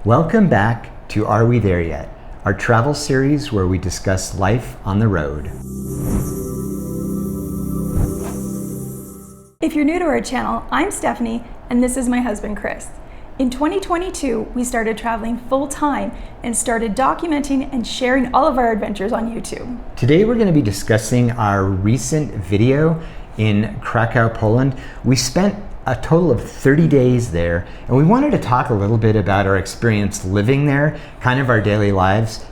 Welcome back to Are We There Yet? Our travel series where we discuss life on the road. If you're new to our channel, I'm Stephanie and this is my husband Chris. In 2022, we started traveling full-time and started documenting and sharing all of our adventures on YouTube. Today we're going to be discussing our recent video in Krakow, Poland. We spent a total of 30 days there, and we wanted to talk a little bit about our experience living there, kind of our daily lives,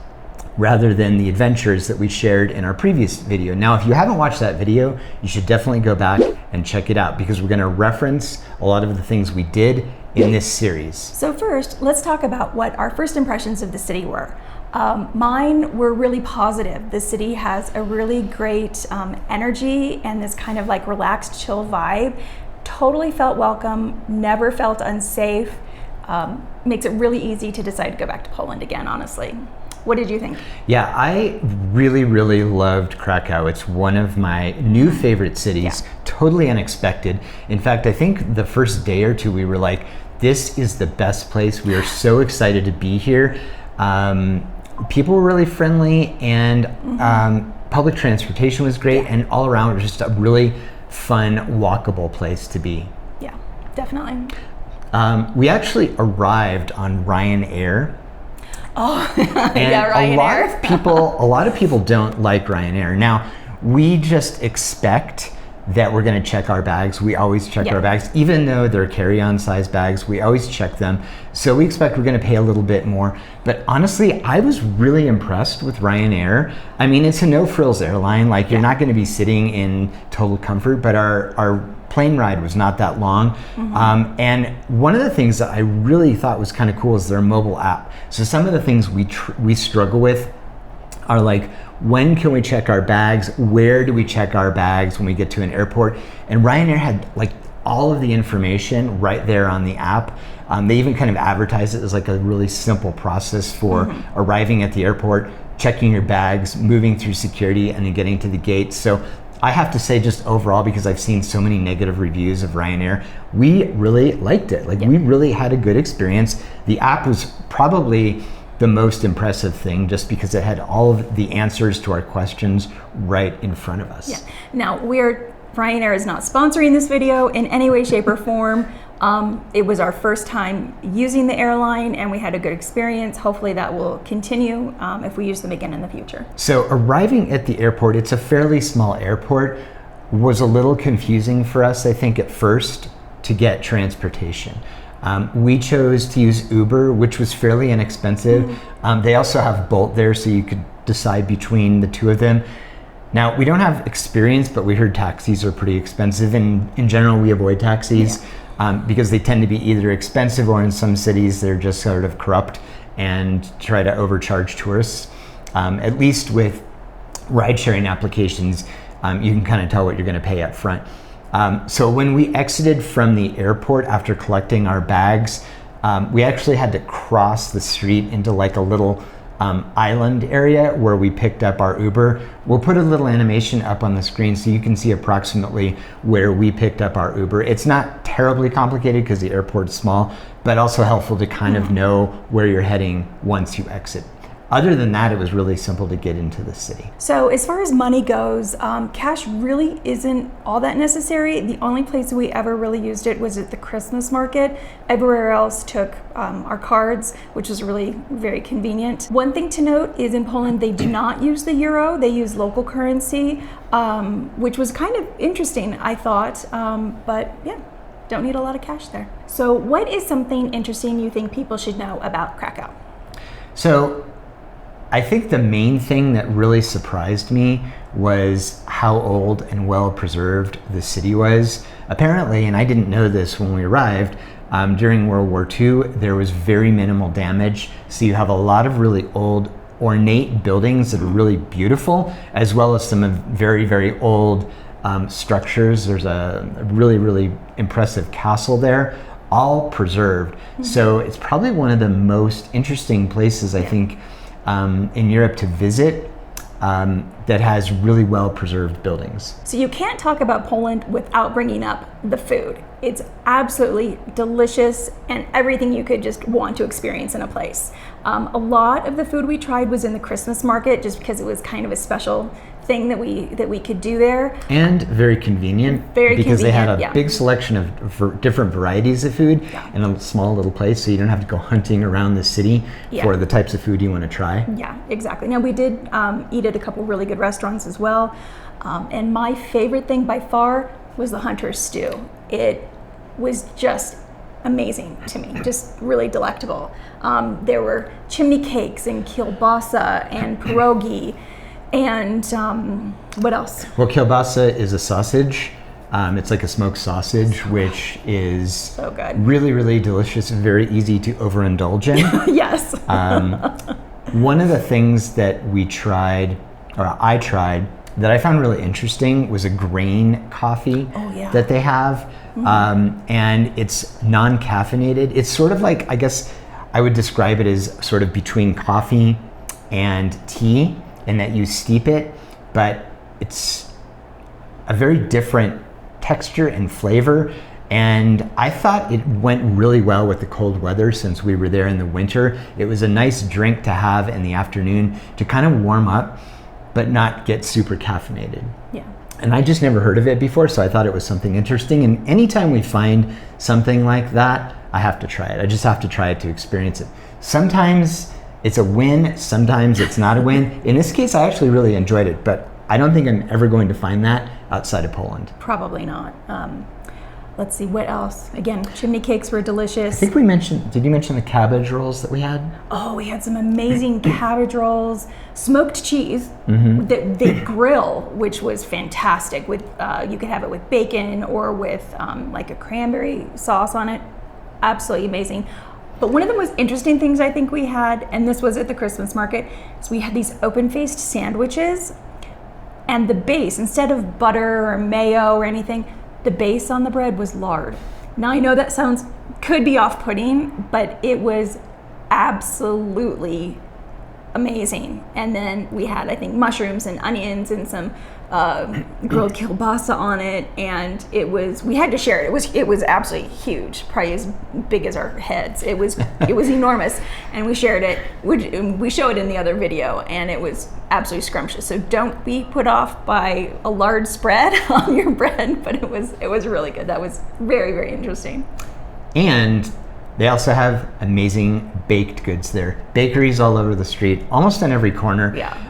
rather than the adventures that we shared in our previous video. Now, if you haven't watched that video, you should definitely go back and check it out because we're going to reference a lot of the things we did in this series. So first, let's talk about what our first impressions of the city were. Mine were really positive. The city has a really great energy and this kind of like relaxed, chill vibe. Totally felt welcome, never felt unsafe. Makes it really easy to decide to go back to Poland again, honestly. What did you think? Yeah, I really loved Krakow. It's one of my new favorite cities, totally unexpected. In fact, I think the first day or two we were like, this is the best place. We are so excited to be here. People were really friendly and public transportation was great, and all around it was just a really fun, walkable place to be. Yeah, definitely. We actually arrived on Ryanair. Oh, and yeah, Ryanair. a lot of people don't like Ryanair. Now, we just expect that we're going to check our bags. We always check our bags, even though they're carry-on size bags. We always check them. So we expect we're going to pay a little bit more. But honestly, I was really impressed with Ryanair. I mean, it's a no-frills airline. Like, you're not going to be sitting in total comfort, but our plane ride was not that long. And one of the things that I really thought was kind of cool is their mobile app. So some of the things we struggle with are like, when can we check our bags? Where do we check our bags when we get to an airport? And Ryanair had like all of the information right there on the app. They even kind of advertised it as like a really simple process for arriving at the airport, checking your bags, moving through security, and then getting to the gate. So I have to say, just overall, because I've seen so many negative reviews of Ryanair, we really liked it. Like, we really had a good experience. The app was probably the most impressive thing, just because it had all of the answers to our questions right in front of us. Yeah. Now, Ryanair is not sponsoring this video in any way, shape, or form. It was our first time using the airline and we had a good experience. Hopefully that will continue if we use them again in the future. So arriving at the airport, it's a fairly small airport, was a little confusing for us, I think, at first to get transportation. We chose to use Uber, which was fairly inexpensive. They also have Bolt there, so you could decide between the two of them. Now, we don't have experience, but we heard taxis are pretty expensive, and in general, we avoid taxis because they tend to be either expensive, or in some cities, they're just sort of corrupt and try to overcharge tourists. At least with ride-sharing applications, you can kind of tell what you're going to pay up front. So when we exited from the airport after collecting our bags, we actually had to cross the street into like a little island area where we picked up our Uber. We'll put a little animation up on the screen so you can see approximately where we picked up our Uber. It's not terribly complicated because the airport's small, but also helpful to kind of know where you're heading once you exit. Other than that, it was really simple to get into the city. So as far as money goes, cash really isn't all that necessary. The only place we ever really used it was at the Christmas market. Everywhere else took our cards, which was really very convenient. One thing to note is in Poland, they do not use the euro. They use local currency, which was kind of interesting, I thought. But yeah, don't need a lot of cash there. So what is something interesting you think people should know about Krakow? So I think the main thing that really surprised me was how old and well preserved the city was. Apparently, and I didn't know this when we arrived, during World War II, there was very minimal damage. So you have a lot of really old, ornate buildings that are really beautiful, as well as some very old structures. There's a really impressive castle there, all preserved. So it's probably one of the most interesting places, I think, in Europe to visit. that has really well preserved buildings. So you can't talk about Poland without bringing up the food. It's absolutely delicious and everything you could just want to experience in a place. A lot of the food we tried was in the Christmas market, just because it was kind of a special thing that we could do there. And very convenient. Because they had a big selection of different varieties of food in a small little place, so you don't have to go hunting around the city for the types of food you want to try. Yeah, exactly. Now we did eat at a couple really good restaurants as well. And my favorite thing by far was the hunter's stew. It was just amazing to me, just really delectable. There were chimney cakes and kielbasa and pierogi and what else? Well, kielbasa is a sausage. It's like a smoked sausage, which is so good. Really, really delicious and very easy to overindulge in. Yes. One of the things that we tried, or I tried, that I found really interesting was a grain coffee that they have. And it's non-caffeinated. It's sort of like, I guess I would describe it as sort of between coffee and tea, in that you steep it, but it's a very different texture and flavor. And I thought it went really well with the cold weather since we were there in the winter. It was a nice drink to have in the afternoon to kind of warm up, but not get super caffeinated. Yeah. And I just never heard of it before, so I thought it was something interesting. And anytime we find something like that, I have to try it. I just have to try it to experience it. Sometimes it's a win, sometimes it's not a win. In this case, I actually really enjoyed it, but I don't think I'm ever going to find that outside of Poland. Probably not. Let's see, what else? Again, chimney cakes were delicious. I think we mentioned, did you mention the cabbage rolls that we had? Oh, we had some amazing cabbage rolls, smoked cheese that they grill, which was fantastic. With you could have it with bacon or with like a cranberry sauce on it. Absolutely amazing. But one of the most interesting things I think we had, and this was at the Christmas market, is we had these open-faced sandwiches, and the base, instead of butter or mayo or anything, the base on the bread was lard. Now I know that could be off-putting, but it was absolutely amazing. And then we had, I think, mushrooms and onions and some grilled kielbasa on it, and we had to share it. It was absolutely huge, probably as big as our heads. It was enormous, and we shared it. We show it in the other video, and it was absolutely scrumptious. So don't be put off by a large spread on your bread, but it was really good. That was very, very interesting. And they also have amazing baked goods there. Bakeries all over the street, almost on every corner. Yeah.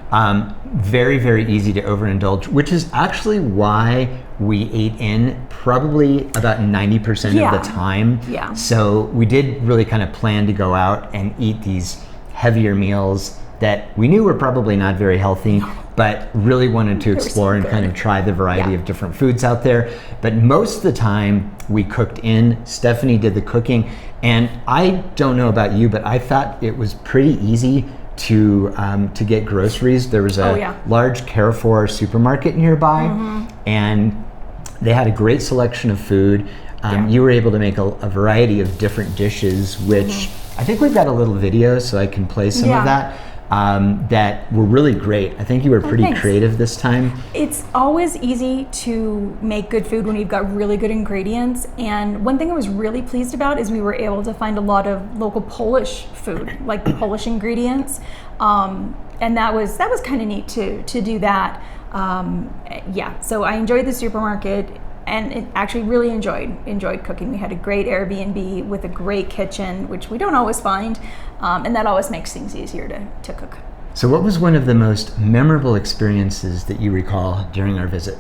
Very, very easy to overindulge, which is actually why we ate in probably about 90% of the time. Yeah. So we did really kind of plan to go out and eat these heavier meals that we knew were probably not very healthy, but really wanted to explore and kind of try the variety of different foods out there. But most of the time we cooked in. Stephanie did the cooking, and I don't know about you, but I thought it was pretty easy to get groceries. There was a large Carrefour supermarket nearby, and they had a great selection of food. You were able to make a variety of different dishes, which I think we've got a little video, so I can play some of that. That were really great. I think you were pretty creative this time. It's always easy to make good food when you've got really good ingredients. And one thing I was really pleased about is we were able to find a lot of local Polish food, like Polish ingredients. And that was kind of neat to do that. So I enjoyed the supermarket, and it actually really enjoyed cooking. We had a great Airbnb with a great kitchen, which we don't always find, and that always makes things easier to cook. So what was one of the most memorable experiences that you recall during our visit?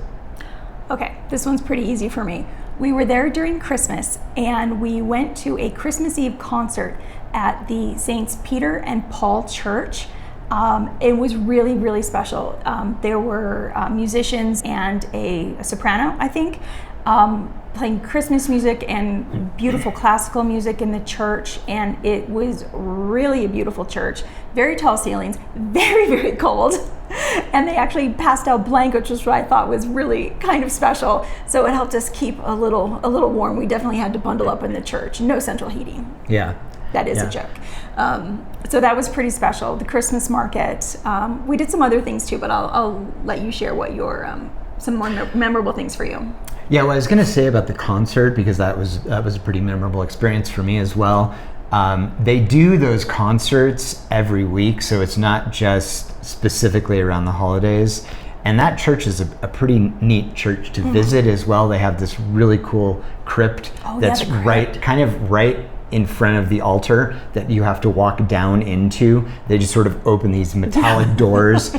Okay, this one's pretty easy for me. We were there during Christmas, and we went to a Christmas Eve concert at the Saints Peter and Paul Church. It was really, really special. There were musicians and a soprano, I think, playing Christmas music and beautiful classical music in the church, and it was really a beautiful church. Very tall ceilings, very, very cold, and they actually passed out blankets, which I thought was really kind of special. So it helped us keep a little warm. We definitely had to bundle up in the church. No central heating. Yeah. That is a joke. So that was pretty special. The Christmas market. We did some other things too, but I'll let you share what your some more memorable things for you. Yeah, well, I was going to say about the concert, because that was a pretty memorable experience for me as well. They do those concerts every week, so it's not just specifically around the holidays. And that church is a pretty neat church to visit as well. They have this really cool crypt that's kind of right in front of the altar that you have to walk down into. They just sort of open these metallic doors.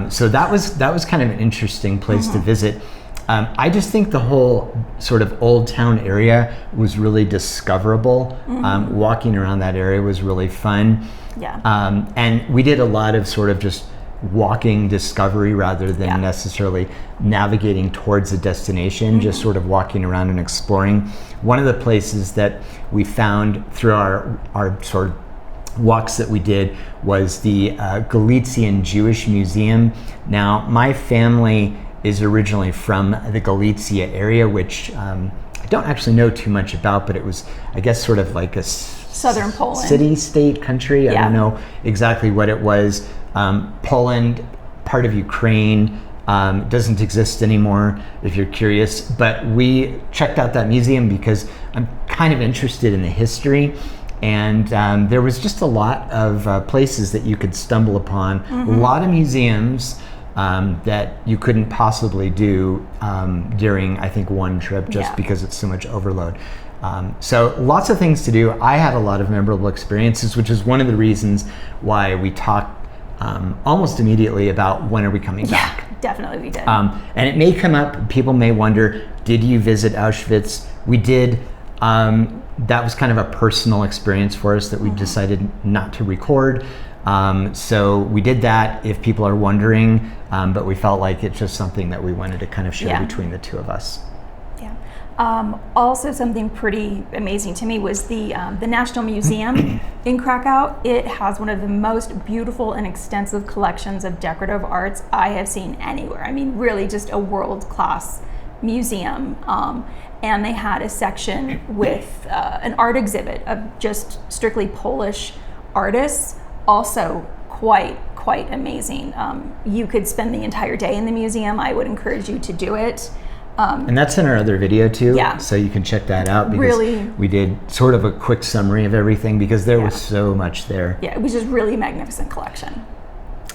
So that was kind of an interesting place to visit. I just think the whole sort of old town area was really discoverable. Walking around that area was really fun. Yeah. And we did a lot of sort of just walking discovery rather than necessarily navigating towards a destination, just sort of walking around and exploring. One of the places that we found through our sort of walks that we did was the Galician Jewish Museum. Now, my family is originally from the Galicia area, which I don't actually know too much about, but it was, I guess, sort of like a southern Poland city, state, country. I don't know exactly what it was. Poland, part of Ukraine, doesn't exist anymore, if you're curious. But we checked out that museum because I'm kind of interested in the history. And there was just a lot of places that you could stumble upon, a lot of museums that you couldn't possibly do during, I think, one trip, just because it's so much overload. So lots of things to do. I had a lot of memorable experiences, which is one of the reasons why we talked almost immediately about when are we coming back. Yeah, definitely we did. And it may come up, people may wonder, did you visit Auschwitz? We did. That was kind of a personal experience for us that we decided not to record. So we did that, if people are wondering, but we felt like it's just something that we wanted to kind of share between the two of us. Also, something pretty amazing to me was the National Museum in Krakow. It has one of the most beautiful and extensive collections of decorative arts I have seen anywhere. I mean, really just a world-class museum. And they had a section with an art exhibit of just strictly Polish artists, also quite amazing. You could spend the entire day in the museum. I would encourage you to do it. And that's in our other video too, so you can check that out, because we did sort of a quick summary of everything, because there was so much there. Yeah, it was just really magnificent collection.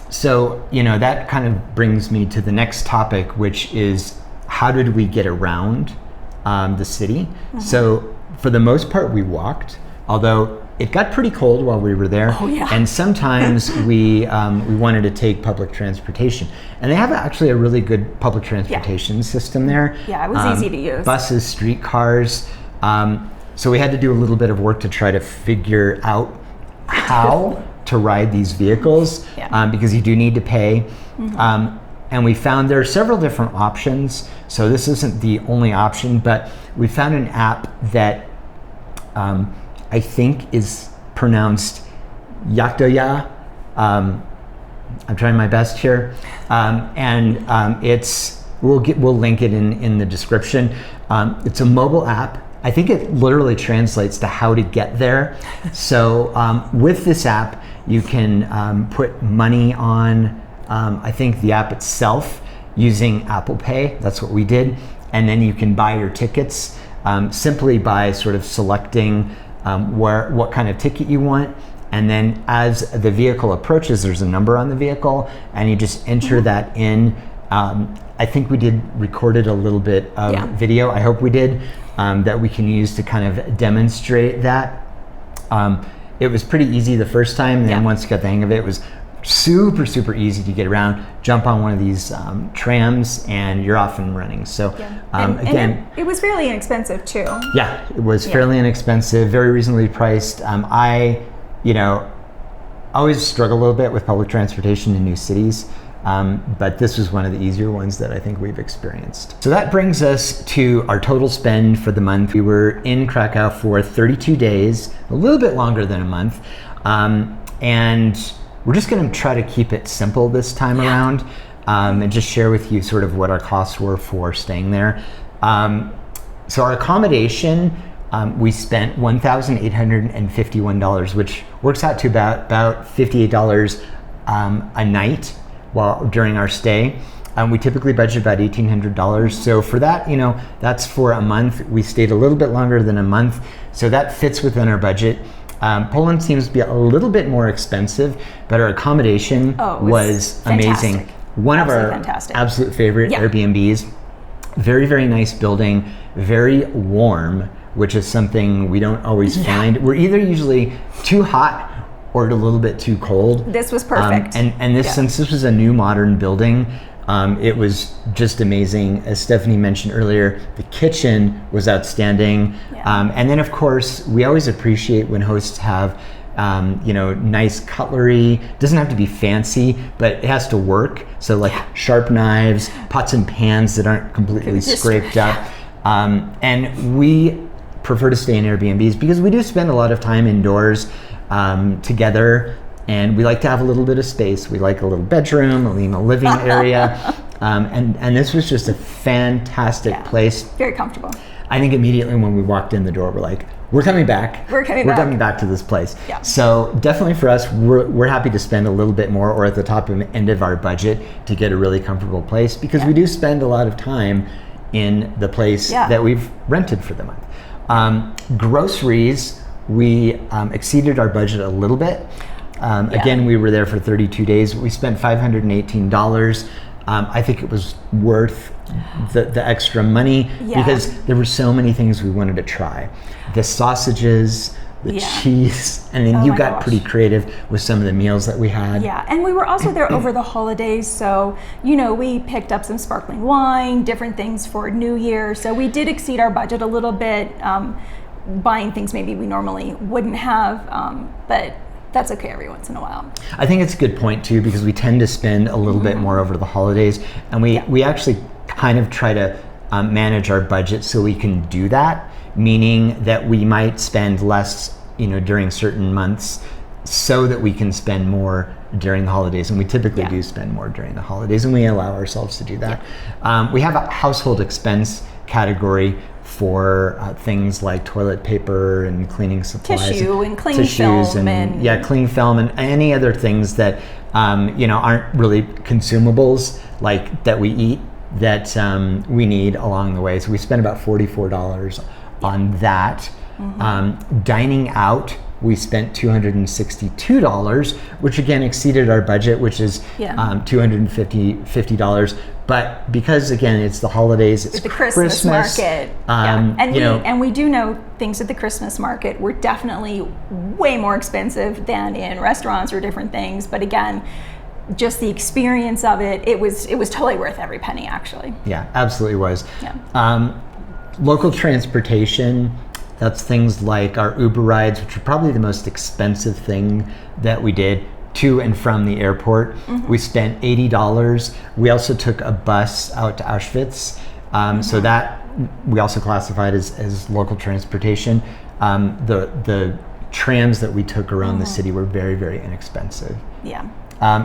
So, that kind of brings me to the next topic, which is how did we get around the city? So for the most part, we walked, although it got pretty cold while we were there. And sometimes we wanted to take public transportation. And they have actually a really good public transportation system there. Yeah, it was easy to use. Buses, streetcars. So we had to do a little bit of work to try to figure out how to ride these vehicles, because you do need to pay. And we found there are several different options. So this isn't the only option, but we found an app that I think is pronounced Yaktoya. I'm trying my best here, and we'll link it in the description. It's a mobile app. I think it literally translates to how to get there. So with this app, you can put money on, I think, the app itself using Apple Pay. That's what we did, and then you can buy your tickets simply by sort of selecting what kind of ticket you want, and then as the vehicle approaches, there's a number on the vehicle, and you just enter that in. I think we recorded a little bit of video, I hope we did, that we can use to kind of demonstrate that. It was pretty easy the first time, and then once you got the hang of it, it was super easy to get around. Jump on one of these trams and you're off and running. So again, it was fairly inexpensive too. Yeah, it was fairly inexpensive, very reasonably priced. I always struggle a little bit with public transportation in new cities, but this was one of the easier ones that I think we've experienced. So that brings us to our total spend for the month. We were in Krakow for 32 days, a little bit longer than a month, and we're just going to try to keep it simple this time around, and just share with you sort of what our costs were for staying there. So our accommodation we spent $1,851, which works out to about $58 a night during our stay. We typically budget about $1,800. So for that, that's for a month. We stayed a little bit longer than a month, so that fits within our budget. Poland seems to be a little bit more expensive, but our accommodation was amazing. One of our absolute favorite Airbnbs. Very, very nice building, very warm, which is something we don't always find. We're either usually too hot or a little bit too cold. This was perfect. And this, since this was a new modern building, it was just amazing. As Stephanie mentioned earlier, the kitchen was outstanding. And then of course, we always appreciate when hosts have nice cutlery. Doesn't have to be fancy, but it has to work. So like sharp knives, pots and pans that aren't completely scraped up. And we prefer to stay in Airbnbs because we do spend a lot of time indoors together, and we like to have a little bit of space. We like a little bedroom, a living area. And this was just a fantastic place. Very comfortable. I think immediately when we walked in the door, we're like, we're coming back. We're coming back to this place. Yeah. So definitely for us, we're happy to spend a little bit more or at the top end of our budget to get a really comfortable place, because we do spend a lot of time in the place that we've rented for the month. Groceries, we exceeded our budget a little bit. Again, we were there for 32 days. We spent $518. I think it was worth the extra money because there were so many things we wanted to try. The sausages, the cheese, and then you got pretty creative with some of the meals that we had. Yeah, and we were also there over the holidays, so we picked up some sparkling wine, different things for New Year. So we did exceed our budget a little bit, buying things maybe we normally wouldn't have, but that's okay every once in a while. I think it's a good point too, because we tend to spend a little bit more over the holidays, and we actually kind of try to manage our budget so we can do that, meaning that we might spend less during certain months so that we can spend more during the holidays, and we typically do spend more during the holidays, and we allow ourselves to do that. We have a household expense category for things like toilet paper and cleaning supplies, tissue and cling film, and cling film and any other things that aren't really consumables like that we eat that we need along the way. So we spend about $44 on that. Dining out, we spent $262, which again exceeded our budget, which is $250. But because again it's the holidays, it's the Christmas market, and we do know things at the Christmas market were definitely way more expensive than in restaurants or different things. But again, just the experience of it, it was totally worth every penny, actually. Yeah, absolutely was. Local transportation. That's things like our Uber rides, which are probably the most expensive thing that we did to and from the airport. We spent $80. We also took a bus out to Auschwitz. So that we also classified as local transportation. The trams that we took around the city were very, very inexpensive.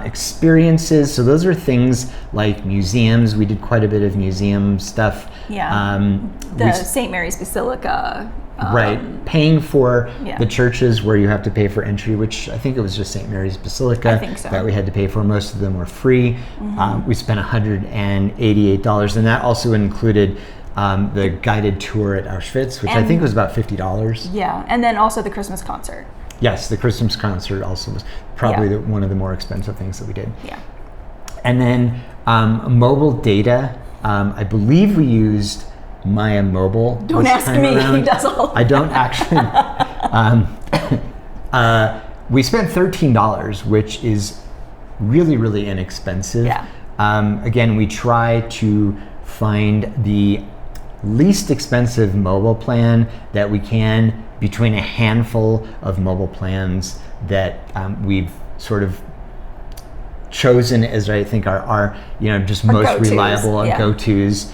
Experiences, so those are things like museums. We did quite a bit of museum stuff. The St. Mary's Basilica. Paying for the churches where you have to pay for entry, which I think it was just St. Mary's Basilica that we had to pay for. Most of them were free. We spent $188, and that also included the guided tour at Auschwitz, which I think was about $50. And then also the Christmas concert. Yes, the Christmas concert also was probably one of the more expensive things that we did. And then mobile data, I believe we used Maya Mobile. Don't ask me, he does all that. I don't actually. We spent $13, which is really, really inexpensive. Again, we try to find the least expensive mobile plan that we can between a handful of mobile plans that we've sort of chosen as I think our just most go-tos, reliable go-tos.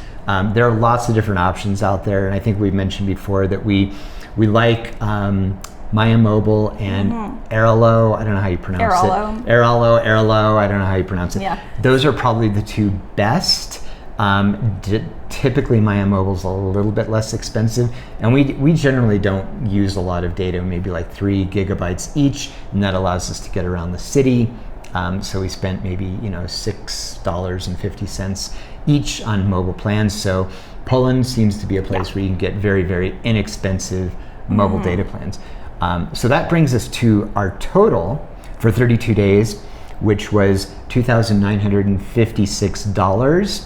There are lots of different options out there, and I think we mentioned before that we like Maya Mobile and Airalo. I don't know how you pronounce it. Airalo. I don't know how you pronounce it. Those are probably the two best. Typically, Maya Mobile's a little bit less expensive, and we generally don't use a lot of data, maybe like 3 gigabytes each, and that allows us to get around the city. So we spent maybe $6.50 each on mobile plans. So Poland seems to be a place where you can get very, very inexpensive mobile data plans. So that brings us to our total for 32 days, which was $2,956,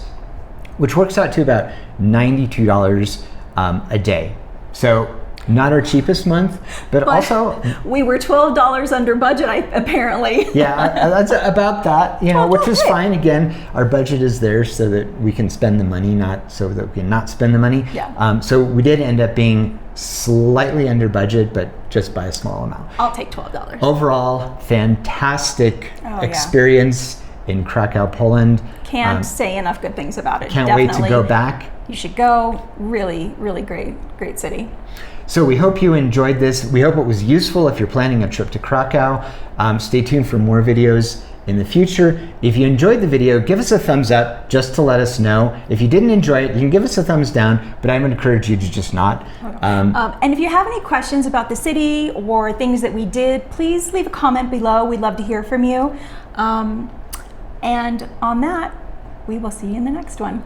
which works out to about $92 a day. So not our cheapest month, but also we were $12 under budget, apparently. Yeah, that's about that, which is fine. Again, our budget is there so that we can spend the money, not so that we can not spend the money. Yeah. So we did end up being slightly under budget, but just by a small amount. I'll take $12. Overall, fantastic experience in Krakow, Poland. Can't say enough good things about it. Can't Definitely wait to go back. You should go. Really, really great city. So we hope you enjoyed this. We hope it was useful if you're planning a trip to Krakow. Stay tuned for more videos in the future. If you enjoyed the video, give us a thumbs up just to let us know. If you didn't enjoy it, you can give us a thumbs down, but I would encourage you to just not. And if you have any questions about the city or things that we did, please leave a comment below. We'd love to hear from you. And on that, we will see you in the next one.